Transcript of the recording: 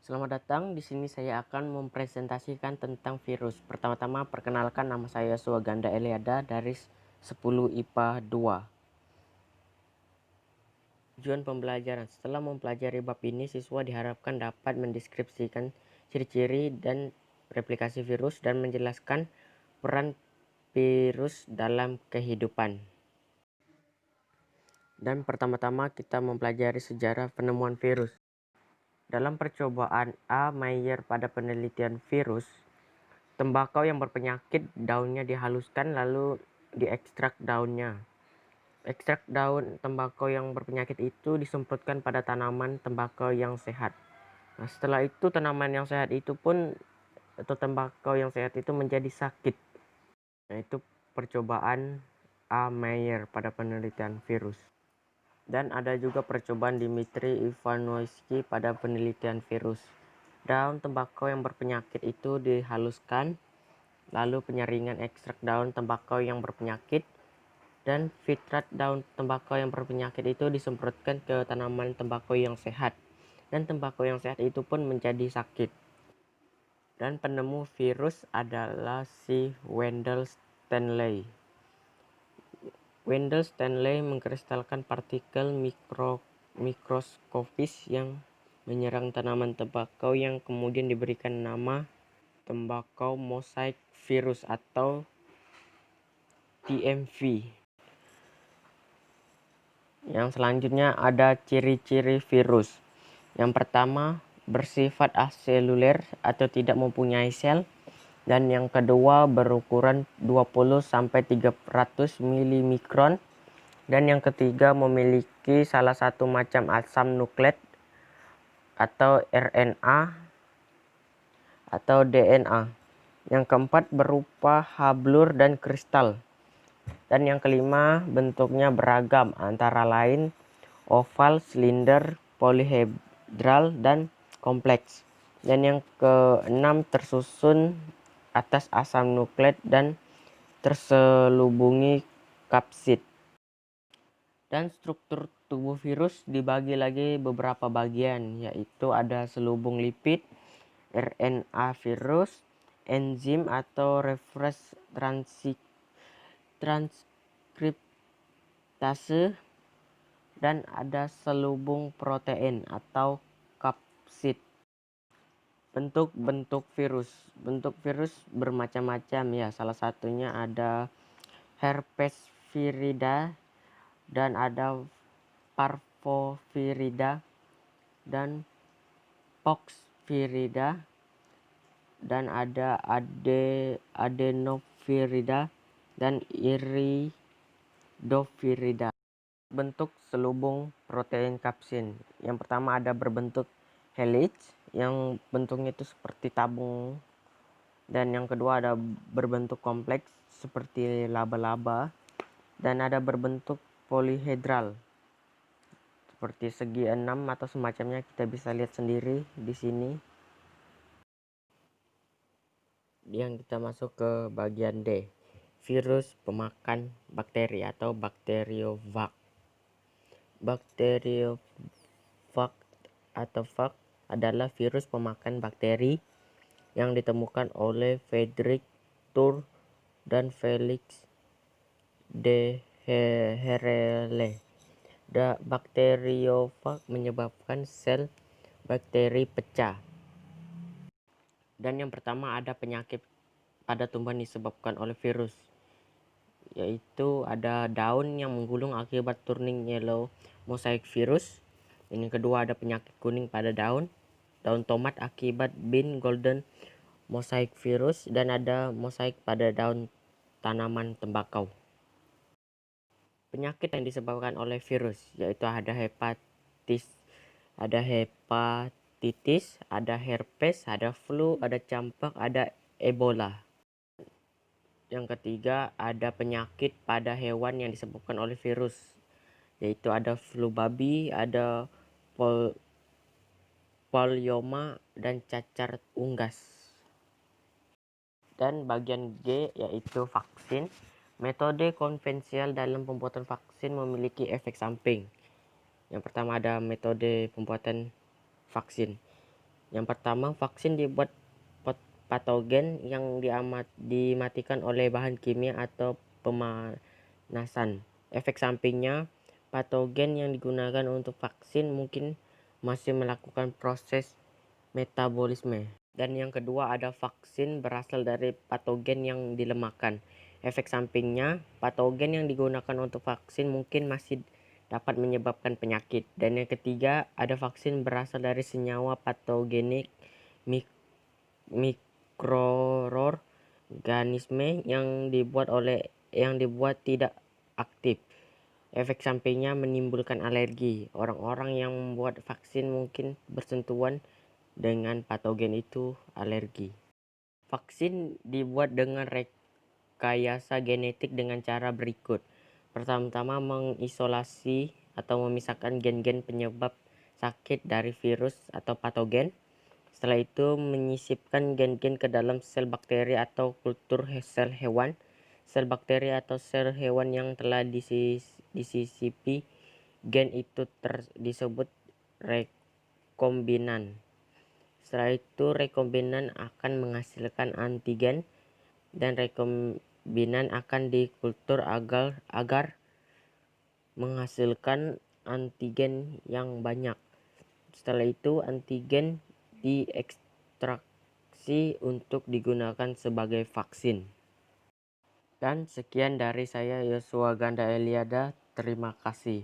Selamat datang. Di sini saya akan mempresentasikan tentang virus. Pertama-tama perkenalkan, nama saya Suwaganda Eliada dari 10 IPA 2. Tujuan pembelajaran. Setelah mempelajari bab ini, siswa diharapkan dapat mendeskripsikan ciri-ciri dan replikasi virus dan menjelaskan peran virus dalam kehidupan. Dan pertama-tama kita mempelajari sejarah penemuan virus. Dalam percobaan A. Mayer pada penelitian virus, tembakau yang berpenyakit daunnya dihaluskan lalu diekstrak daunnya. Ekstrak daun tembakau yang berpenyakit itu disemprotkan pada tanaman tembakau yang sehat. Nah, setelah itu tanaman yang sehat itu pun atau tembakau yang sehat itu menjadi sakit. Nah, itu percobaan A. Mayer pada penelitian virus. Dan ada juga percobaan Dmitri Ivanovsky pada penelitian virus. Daun tembakau yang berpenyakit itu dihaluskan, lalu penyaringan ekstrak daun tembakau yang berpenyakit dan fitrat daun tembakau yang berpenyakit itu disemprotkan ke tanaman tembakau yang sehat, dan tembakau yang sehat itu pun menjadi sakit. Dan penemu virus adalah si Wendell Stanley. Wendell Stanley mengkristalkan partikel mikroskopis yang menyerang tanaman tembakau yang kemudian diberikan nama tembakau mosaik virus atau TMV. Yang selanjutnya ada ciri-ciri virus. Yang pertama, bersifat aseluler atau tidak mempunyai sel. Dan yang kedua, berukuran 20-300 mm. Dan yang ketiga, memiliki salah satu macam asam nukleat atau RNA atau DNA. Yang keempat, berupa hablur dan kristal. Dan yang kelima, bentuknya beragam, antara lain oval, silinder, polihedral, dan kompleks. Dan yang keenam, tersusun atas asam nukleat dan terselubungi kapsid. Dan struktur tubuh virus dibagi lagi beberapa bagian, yaitu ada selubung lipid, RNA virus, enzim atau reverse transkriptase, dan ada selubung protein atau kapsid. Bentuk virus bermacam-macam ya, salah satunya ada herpes virida, dan ada parvovirida, dan pox virida, dan ada adenovirida dan iridovirida. Bentuk selubung protein kapsid. Yang pertama ada berbentuk helix yang bentuknya itu seperti tabung, dan yang kedua ada berbentuk kompleks seperti laba-laba, dan ada berbentuk polihedral seperti segi enam atau semacamnya. Kita bisa lihat sendiri di sini. Yang kita masuk ke bagian D, virus pemakan bakteri atau bakteriofag. Bakteriofag atau fag adalah virus pemakan bakteri yang ditemukan oleh Frederick Tur dan Felix de Herelle. Bakteriofag menyebabkan sel bakteri pecah. Dan yang pertama ada penyakit pada tumbuhan disebabkan oleh virus, yaitu ada daun yang menggulung akibat turning yellow mosaic virus. Dan yang kedua ada penyakit kuning pada daun tomat akibat bean golden mosaic virus, dan ada mosaik pada daun tanaman tembakau. Penyakit yang disebabkan oleh virus yaitu ada hepatitis, ada herpes, ada flu, ada campak, ada ebola. Yang ketiga ada penyakit pada hewan yang disebabkan oleh virus, yaitu ada flu babi, ada polioma, dan cacar unggas. Dan bagian G yaitu vaksin. Metode konvensional dalam pembuatan vaksin memiliki efek samping. Yang pertama ada metode pembuatan vaksin. Yang pertama, vaksin dibuat patogen yang dimatikan oleh bahan kimia atau pemanasan. Efek sampingnya, patogen yang digunakan untuk vaksin mungkin masih melakukan proses metabolisme. Dan yang kedua, ada vaksin berasal dari patogen yang dilemahkan. Efek sampingnya, patogen yang digunakan untuk vaksin mungkin masih dapat menyebabkan penyakit. Dan yang ketiga, ada vaksin berasal dari senyawa patogenik mikroorganisme yang dibuat tidak aktif. Efek sampingnya menimbulkan alergi. Orang-orang yang membuat vaksin mungkin bersentuhan dengan patogen itu alergi. Vaksin dibuat dengan rekayasa genetik dengan cara berikut. Pertama-tama, mengisolasi atau memisahkan gen-gen penyebab sakit dari virus atau patogen. Setelah itu, menyisipkan gen-gen ke dalam sel bakteri atau kultur sel hewan. Sel bakteri atau sel hewan yang telah disisipi gen itu disebut rekombinan. Setelah itu, rekombinan akan menghasilkan antigen dan rekombinan akan dikultur agar menghasilkan antigen yang banyak. Setelah itu, antigen diekstraksi untuk digunakan sebagai vaksin. Dan sekian dari saya, Yosua Ganda Eliada. Terima kasih.